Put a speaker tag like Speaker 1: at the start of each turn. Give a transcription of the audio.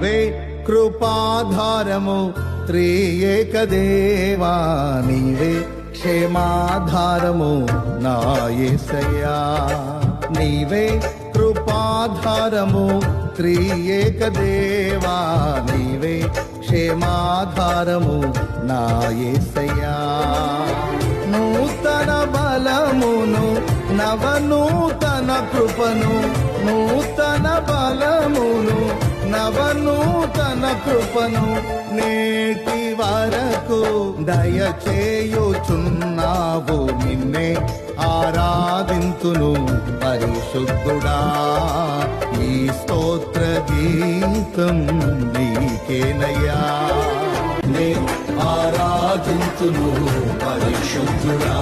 Speaker 1: నీవే కృపాధారము త్రియేక దేవా, నీవే క్షేమాధారము నా యేసయ్యా. నీవే కృపాధారము త్రియేక దేవా, నీవే క్షేమాధారము నా యేసయ్యా. నూతన బలమును నవనూతన కృపను, నూతన బలమును నవనూతన కృపను నేటి వరకు దయచేయుచున్నావు. నిన్నే ఆరాధింతును పరిశుద్ధుడా, ఈ స్తోత్ర గీతం నీకేనయ్యా. నే ఆరాధింతును పరిశుద్ధుడా,